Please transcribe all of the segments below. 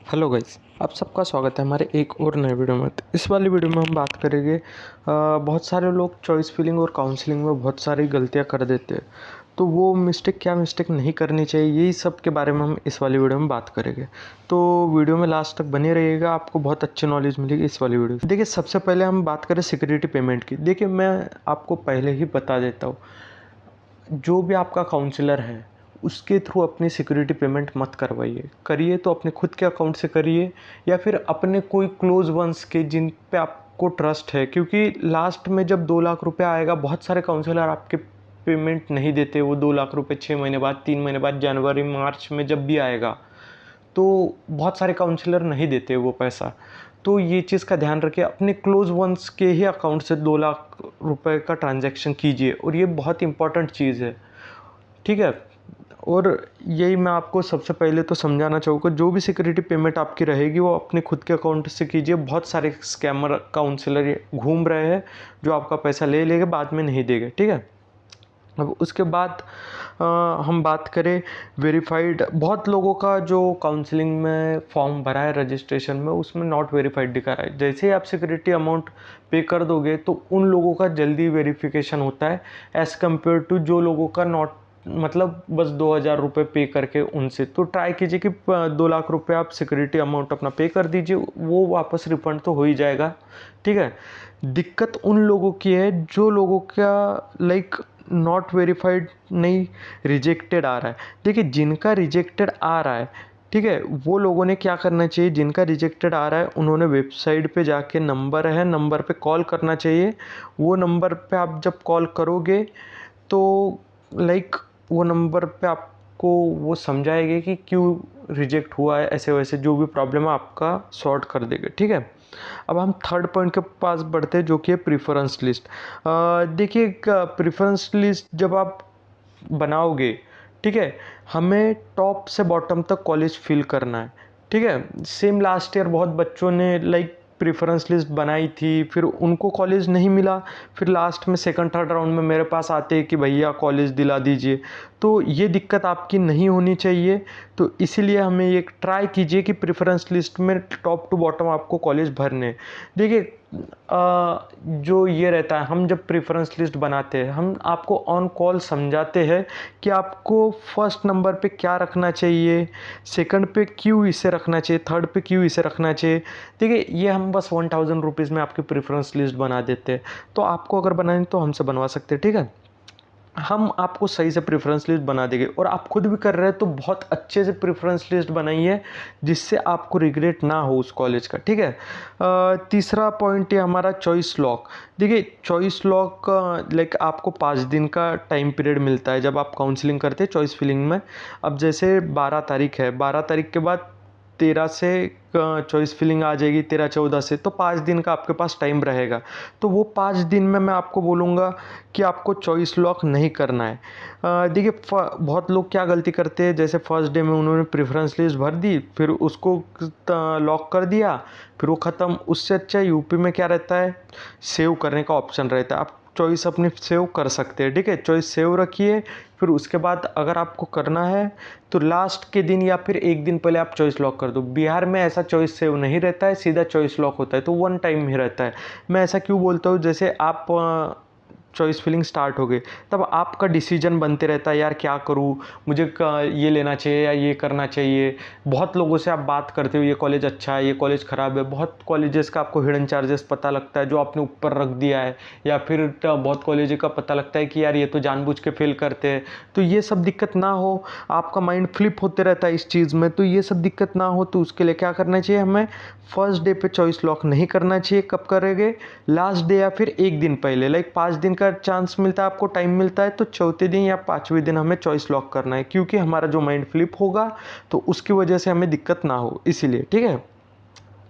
Hello guys, आप सबका स्वागत है हमारे एक और नए वीडियो में। तो इस वाली वीडियो में हम बात करेंगे बहुत सारे लोग चॉइस फिलिंग और काउंसलिंग में बहुत सारी गलतियां कर देते हैं। तो वो क्या मिस्टेक नहीं करनी चाहिए, यही सब के बारे में हम इस वाली वीडियो में बात करेंगे। तो वीडियो में लास्ट तक बने रहिएगा, आपको बहुत अच्छी नॉलेज मिलेगी इस वाली वीडियो से। देखिए, सबसे पहले हम बात करें सिक्योरिटी पेमेंट की। देखिए, मैं आपको पहले ही बता देता हूँ, जो भी आपका काउंसलर है उसके थ्रू अपनी सिक्योरिटी पेमेंट मत करवाइए। करिए तो अपने खुद के अकाउंट से करिए, या फिर अपने कोई क्लोज वंस के जिन पे आपको ट्रस्ट है, क्योंकि लास्ट में जब 2 लाख रुपया आएगा, बहुत सारे काउंसलर आपके पेमेंट नहीं देते। वो 2 लाख रुपये 6 महीने बाद, 3 महीने बाद, जनवरी मार्च में जब भी आएगा, तो बहुत सारे काउंसलर नहीं देते वो पैसा। तो ये चीज़ का ध्यान रखिए, अपने क्लोज वंस के ही अकाउंट से 2 लाख रुपए का ट्रांजैक्शन कीजिए, और ये बहुत इंपॉर्टेंट चीज़ है, ठीक है। और यही मैं आपको सबसे पहले तो समझाना चाहूँगा, जो भी सिक्योरिटी पेमेंट आपकी रहेगी वो अपने खुद के अकाउंट से कीजिए। बहुत सारे स्कैमर काउंसलर घूम रहे हैं जो आपका पैसा ले लेंगे, बाद में नहीं देंगे, ठीक है। अब उसके बाद हम बात करें वेरीफाइड। बहुत लोगों का जो काउंसलिंग में फॉर्म भरा है रजिस्ट्रेशन में, उसमें नॉट वेरीफाइड दिखा रहा है। जैसे ही आप सिक्योरिटी अमाउंट पे कर दोगे तो उन लोगों का जल्दी वेरिफिकेशन होता है एज़ कम्पेयर टू जो लोगों का नॉट, मतलब बस 2,000 रुपये पे करके उनसे। तो ट्राई कीजिए कि 2 लाख रुपये आप सिक्योरिटी अमाउंट अपना पे कर दीजिए, वो वापस रिफंड तो हो ही जाएगा, ठीक है। दिक्कत उन लोगों की है जो लोगों का लाइक नॉट वेरीफाइड नहीं, रिजेक्टेड आ रहा है। देखिए, जिनका रिजेक्टेड आ रहा है, ठीक है, वो लोगों ने क्या करना चाहिए, जिनका रिजेक्टेड आ रहा है उन्होंने वेबसाइट पे जाके नंबर है, नंबर पे कॉल करना चाहिए। वो नंबर पे आप जब कॉल करोगे तो लाइक वो नंबर पे आपको वो समझाएंगे कि क्यों रिजेक्ट हुआ है, ऐसे वैसे जो भी प्रॉब्लम है आपका सॉर्ट कर देगा, ठीक है। अब हम थर्ड पॉइंट के पास बढ़ते हैं, जो कि है प्रीफरेंस लिस्ट। देखिए, प्रीफरेंस लिस्ट जब आप बनाओगे, ठीक है, हमें टॉप से बॉटम तक कॉलेज फिल करना है, ठीक है। सेम लास्ट ईयर बहुत बच्चों ने लाइक प्रेफरेंस लिस्ट बनाई थी, फिर उनको कॉलेज नहीं मिला, फिर लास्ट में सेकंड थर्ड राउंड में मेरे पास आते हैं कि भैया कॉलेज दिला दीजिए। तो ये दिक्कत आपकी नहीं होनी चाहिए। तो इसीलिए हमें ये ट्राई कीजिए कि प्रेफरेंस लिस्ट में टॉप टू बॉटम आपको कॉलेज भरने। देखिए, जो ये रहता है, हम जब प्रेफरेंस लिस्ट बनाते हैं, हम आपको ऑन कॉल समझाते हैं कि आपको फर्स्ट नंबर पे क्या रखना चाहिए, सेकंड पे क्यों इसे रखना चाहिए, थर्ड पे क्यों इसे रखना चाहिए। देखिए, ये हम बस 1000 रुपीज़ में आपकी प्रेफरेंस लिस्ट बना देते हैं। तो आपको अगर बनानी तो हमसे बनवा सकते हैं, ठीक है। हम आपको सही से प्रेफरेंस लिस्ट बना देंगे, और आप खुद भी कर रहे हैं तो बहुत अच्छे से प्रेफरेंस लिस्ट बनाइए, जिससे आपको रिग्रेट ना हो उस कॉलेज का, ठीक है। तीसरा पॉइंट है हमारा चॉइस लॉक। देखिए, चॉइस लॉक लाइक आपको 5 दिन का टाइम पीरियड मिलता है जब आप काउंसलिंग करते हैं चॉइस फिलिंग में। अब जैसे 12 तारीख है, 12 तारीख के बाद 13 से चॉइस फिलिंग आ जाएगी, 13-14 से, तो 5 दिन का आपके पास टाइम रहेगा। तो वो 5 दिन में मैं आपको बोलूँगा कि आपको चॉइस लॉक नहीं करना है। देखिए, बहुत लोग क्या गलती करते हैं, जैसे फर्स्ट डे में उन्होंने प्रेफरेंस लिस्ट भर दी, फिर उसको लॉक कर दिया, फिर वो ख़त्म। उससे अच्छा यूपी में क्या रहता है, सेव करने का ऑप्शन रहता है, आप चॉइस अपनी सेव कर सकते हैं, ठीक है। चॉइस सेव रखिए, फिर उसके बाद अगर आपको करना है तो लास्ट के दिन या फिर एक दिन पहले आप चॉइस लॉक कर दो। बिहार में ऐसा चॉइस सेव नहीं रहता है, सीधा चॉइस लॉक होता है, तो वन टाइम ही रहता है। मैं ऐसा क्यों बोलता हूँ, जैसे आप चॉइस फिलिंग स्टार्ट हो गई, तब आपका डिसीजन बनते रहता है, यार क्या करूँ, मुझे ये लेना चाहिए या ये करना चाहिए। बहुत लोगों से आप बात करते हो, ये कॉलेज अच्छा है, ये कॉलेज ख़राब है। बहुत कॉलेजेस का आपको हिडन चार्जेस पता लगता है जो आपने ऊपर रख दिया है, या फिर बहुत कॉलेज का पता लगता है कि यार ये तो जानबूझ के फेल करते हैं। तो ये सब दिक्कत ना हो, आपका माइंड फ्लिप होते रहता है इस चीज़ में, तो ये सब दिक्कत ना हो, तो उसके लिए क्या करना चाहिए, हमें फर्स्ट डे पे चॉइस लॉक नहीं करना चाहिए। कब करेंगे, लास्ट डे या फिर एक दिन पहले, लाइक 5 दिन का चांस मिलता है, आपको टाइम मिलता है, तो चौथे दिन या 5वें दिन हमें चॉइस लॉक करना है, क्योंकि हमारा जो माइंड फ्लिप होगा तो उसकी वजह से हमें दिक्कत ना हो, इसीलिए, ठीक है।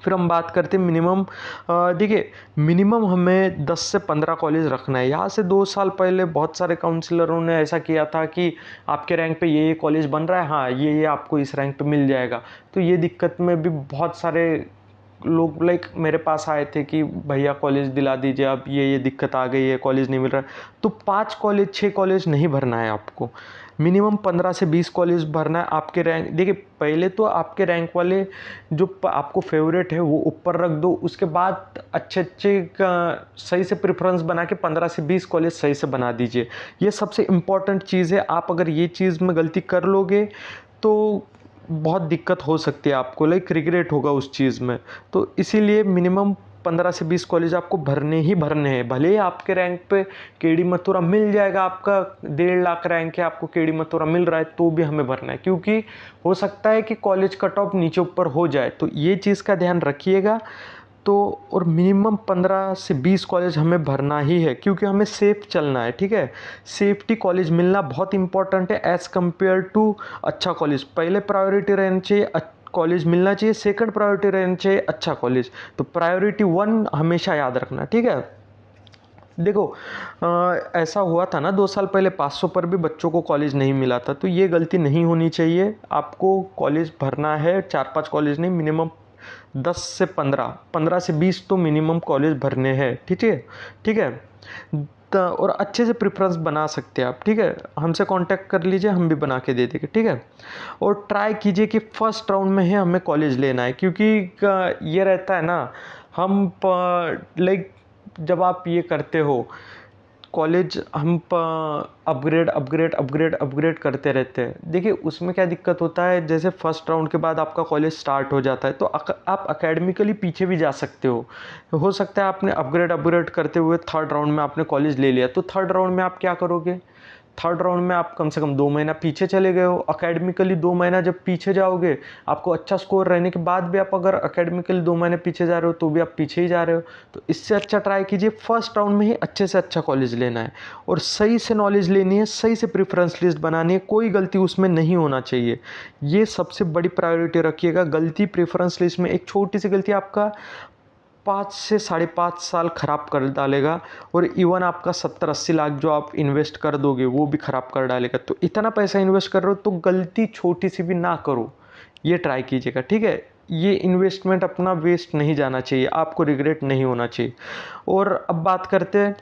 फिर हम बात करते हैं मिनिमम। देखिए, मिनिमम हमें 10 से 15 कॉलेज रखना है। यहाँ से 2 साल पहले बहुत सारे काउंसलरों ने ऐसा किया था कि आपके रैंक पे ये कॉलेज बन रहा है, हाँ ये आपको इस रैंक पे मिल जाएगा। तो ये दिक्कत में भी बहुत सारे लोग लाइक मेरे पास आए थे कि भैया कॉलेज दिला दीजिए, अब ये दिक्कत आ गई है, कॉलेज नहीं मिल रहा है। तो 5 कॉलेज 6 कॉलेज नहीं भरना है आपको, मिनिमम 15 से 20 कॉलेज भरना है। आपके रैंक, देखिए पहले तो आपके रैंक वाले जो आपको फेवरेट है वो ऊपर रख दो, उसके बाद अच्छे अच्छे सही से प्रेफरेंस बना के 15 से 20 कॉलेज सही से बना दीजिए। ये सबसे इम्पॉर्टेंट चीज़ है। आप अगर ये चीज़ में गलती कर लोगे तो बहुत दिक्कत हो सकती है आपको, लाइक रिग्रेट होगा उस चीज़ में। तो इसीलिए मिनिमम 15 से 20 कॉलेज आपको भरने ही भरने हैं। भले ही आपके रैंक पे केडी मथुरा मिल जाएगा, आपका 1.5 लाख रैंक है, आपको केडी मथुरा मिल रहा है तो भी हमें भरना है, क्योंकि हो सकता है कि कॉलेज कट ऑफ नीचे ऊपर हो जाए। तो ये चीज़ का ध्यान रखिएगा। तो और मिनिमम 15 से 20 कॉलेज हमें भरना ही है, क्योंकि हमें सेफ चलना है, ठीक है। सेफ्टी कॉलेज मिलना बहुत इंपॉर्टेंट है एज़ कम्पेयर टू अच्छा कॉलेज। पहले प्रायोरिटी रहनी चाहिए कॉलेज मिलना चाहिए, सेकंड प्रायोरिटी रहनी चाहिए अच्छा कॉलेज। तो प्रायोरिटी 1 हमेशा याद रखना, ठीक है। देखो ऐसा हुआ था ना 2 साल पहले 500 पर भी बच्चों को कॉलेज नहीं मिला था, तो ये गलती नहीं होनी चाहिए। आपको कॉलेज भरना है, 4-5 कॉलेज नहीं, मिनिमम 10 से 15 से 20 तो मिनिमम कॉलेज भरने हैं, ठीक है, ठीक है। और अच्छे से प्रेफरेंस बना सकते हैं आप, ठीक है। हमसे कांटेक्ट कर लीजिए, हम भी बना के दे देंगे, ठीक है। और ट्राई कीजिए कि फर्स्ट राउंड में ही हमें कॉलेज लेना है, क्योंकि ये रहता है ना, हम लाइक जब आप ये करते हो कॉलेज, हम अपग्रेड अपग्रेड अपग्रेड अपग्रेड करते रहते हैं। देखिए उसमें क्या दिक्कत होता है, जैसे फर्स्ट राउंड के बाद आपका कॉलेज स्टार्ट हो जाता है तो आप अकेडमिकली पीछे भी जा सकते हो सकता है आपने अपग्रेड अपग्रेड करते हुए थर्ड राउंड में आपने कॉलेज ले लिया, तो थर्ड राउंड में आप क्या करोगे? थर्ड राउंड में आप कम से कम 2 महीना पीछे चले गए हो। अकेडमिकली 2 महीना जब पीछे जाओगे, आपको अच्छा स्कोर रहने के बाद भी आप अगर अकेडमिकली 2 महीने पीछे जा रहे हो तो भी आप पीछे ही जा रहे हो। तो इससे अच्छा ट्राई कीजिए फर्स्ट राउंड में ही अच्छे से अच्छा कॉलेज लेना है और सही से नॉलेज लेनी है, सही से प्रेफरेंस लिस्ट बनानी है, कोई गलती उसमें नहीं होना चाहिए। ये सबसे बड़ी प्रायोरिटी रखिएगा। गलती प्रेफरेंस लिस्ट में, एक छोटी सी गलती आपका 5 से 5.5 साल ख़राब कर डालेगा, और इवन आपका 70-80 लाख जो आप इन्वेस्ट कर दोगे वो भी ख़राब कर डालेगा। तो इतना पैसा इन्वेस्ट कर रहे हो तो गलती छोटी सी भी ना करो, ये ट्राई कीजिएगा, ठीक है। ये इन्वेस्टमेंट अपना वेस्ट नहीं जाना चाहिए, आपको रिग्रेट नहीं होना चाहिए। और अब बात करते हैं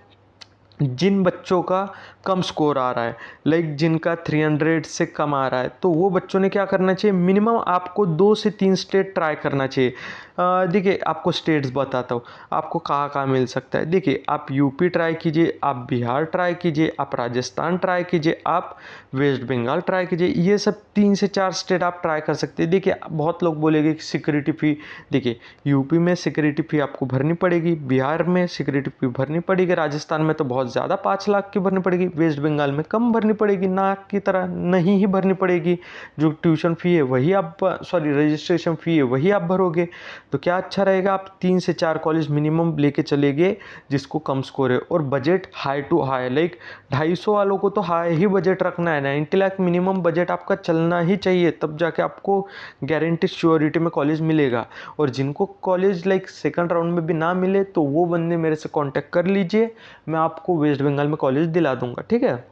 जिन बच्चों का कम स्कोर आ रहा है, लाइक जिनका 300 से कम आ रहा है, तो वो बच्चों ने क्या करना चाहिए? मिनिमम आपको 2 से 3 स्टेट ट्राई करना चाहिए। देखिए आपको स्टेट्स बताता हूँ आपको कहाँ कहाँ मिल सकता है। देखिए आप यूपी ट्राई कीजिए, आप बिहार ट्राई कीजिए, आप राजस्थान ट्राई कीजिए, आप वेस्ट बंगाल ट्राई कीजिए। ये सब 3 से 4 स्टेट आप ट्राई कर सकते हैं। देखिए बहुत लोग बोलेंगे कि सिक्योरिटी फ़ी, देखिए यूपी में सिक्योरिटी फ़ी आपको भरनी पड़ेगी, बिहार में सिक्योरिटी फ़ी भरनी पड़ेगी, राजस्थान में तो बहुत ज़्यादा 5 लाख की भरनी पड़ेगी, वेस्ट बंगाल में कम भरनी पड़ेगी, ना की तरह नहीं ही भरनी पड़ेगी। जो ट्यूशन फ़ी है वही आप, सॉरी रजिस्ट्रेशन फ़ी है वही आप भरोगे। तो क्या अच्छा रहेगा, आप 3 से 4 कॉलेज मिनिमम लेके चलेंगे जिसको कम स्कोर है। और budget high to high, like 250 वालों को तो हाई ही बजट रखना है। 90 लाख मिनिमम बजट आपका चलना ही चाहिए, तब जाके आपको गारंटी श्योरिटी में कॉलेज मिलेगा। और जिनको कॉलेज लाइक सेकंड राउंड में भी ना मिले तो वो बंदे मेरे से कांटेक्ट कर लीजिए, मैं आपको वेस्ट बंगाल में कॉलेज दिला दूंगा, ठीक है।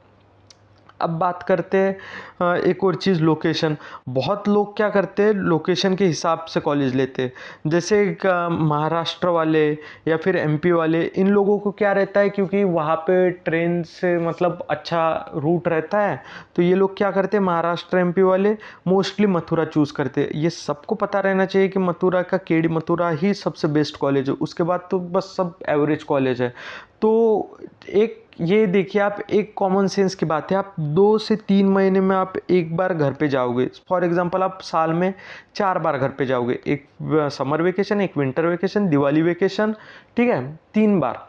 अब बात करते हैं एक और चीज़, लोकेशन। बहुत लोग क्या करते हैं, लोकेशन के हिसाब से कॉलेज लेते हैं। जैसे महाराष्ट्र वाले या फिर एमपी वाले, इन लोगों को क्या रहता है, क्योंकि वहाँ पे ट्रेन से मतलब अच्छा रूट रहता है, तो ये लोग क्या करते हैं, महाराष्ट्र एमपी वाले मोस्टली मथुरा चूज़ करते हैं। ये सबको पता रहना चाहिए कि मथुरा का केडी मथुरा ही सबसे बेस्ट कॉलेज है, उसके बाद तो बस सब एवरेज कॉलेज है। तो एक ये देखिए, आप एक कॉमन सेंस की बात है, आप 2 से 3 महीने में आप एक बार घर पे जाओगे। फॉर एग्जांपल आप साल में 4 बार घर पे जाओगे, एक समर वेकेशन, एक विंटर वेकेशन, दिवाली वेकेशन, ठीक है, 3 बार।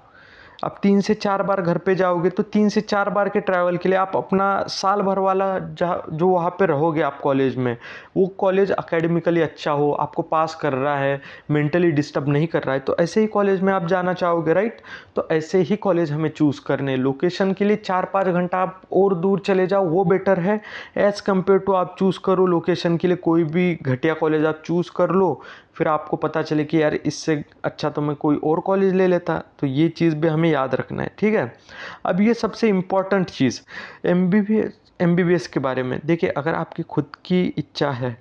आप 3 से 4 बार घर पे जाओगे तो 3 से 4 बार के ट्रैवल के लिए आप अपना साल भर वाला जो वहाँ पे रहोगे आप कॉलेज में, वो कॉलेज एकेडमिकली अच्छा हो, आपको पास कर रहा है, मेंटली डिस्टर्ब नहीं कर रहा है, तो ऐसे ही कॉलेज में आप जाना चाहोगे, राइट। तो ऐसे ही कॉलेज हमें चूज़ करने। लोकेशन के लिए 4-5 घंटा आप और दूर चले जाओ वो बेटर है एज़ कम्पेयर टू आप चूज़ करो लोकेशन के लिए कोई भी घटिया कॉलेज आप चूज़ कर लो, फिर आपको पता चले कि यार इससे अच्छा तो मैं कोई और कॉलेज ले लेता। तो ये चीज़ भी हमें याद रखना है, ठीक है। अब ये सबसे इम्पॉर्टेंट चीज़ एमबीबीएस के बारे में। देखिए अगर आपकी खुद की इच्छा है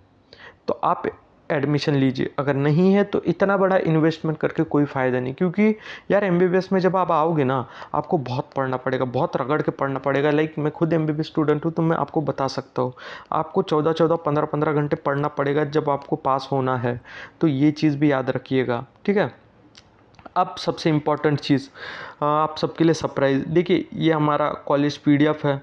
तो आप एडमिशन लीजिए। अगर नहीं है तो इतना बड़ा इन्वेस्टमेंट करके कोई फ़ायदा नहीं, क्योंकि यार एमबीबीएस में जब आप आओगे ना, आपको बहुत पढ़ना पड़ेगा, बहुत रगड़ के पढ़ना पड़ेगा। लाइक मैं खुद एमबीबीएस स्टूडेंट हूँ, तो मैं आपको बता सकता हूँ, आपको 14-14, 15-15 घंटे पढ़ना पड़ेगा जब आपको पास होना है। तो ये चीज़ भी याद रखिएगा, ठीक है। अब सबसे इम्पॉर्टेंट चीज़, आप सबके लिए सरप्राइज़, देखिए ये हमारा कॉलेज पीडीएफ है,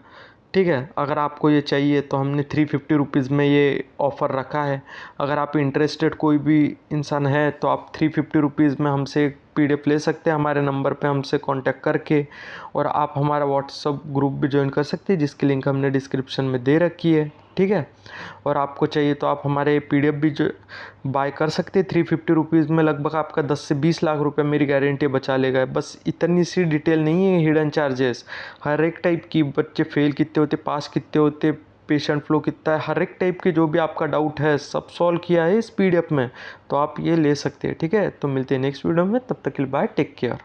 ठीक है। अगर आपको ये चाहिए तो हमने 350 रुपीज़ में ये ऑफ़र रखा है। अगर आप इंटरेस्टेड कोई भी इंसान है तो आप 350 रुपीज़ में हमसे पीडीएफ ले सकते हैं, हमारे नंबर पे हमसे कांटेक्ट करके। और आप हमारा व्हाट्सएप ग्रुप भी ज्वाइन कर सकते हैं, जिसकी लिंक हमने डिस्क्रिप्शन में दे रखी है, ठीक है। और आपको चाहिए तो आप हमारे पीडीएफ भी जो बाय कर सकते हैं 350 रुपीज़ में। लगभग आपका 10 से 20 लाख रुपए मेरी गारंटी बचा लेगा। बस इतनी सी डिटेल नहीं है, हिडन चार्जेस हर एक टाइप की, बच्चे फेल कितने होते, पास कितने होते, पेशेंट फ्लो कितना है, हर एक टाइप के जो भी आपका डाउट है सब सॉल्व किया है इस पीडीएफ में। तो आप ये ले सकते हैं, ठीक है। तो मिलते हैं नेक्स्ट वीडियो में, तब तक के लिए बाय, टेक केयर।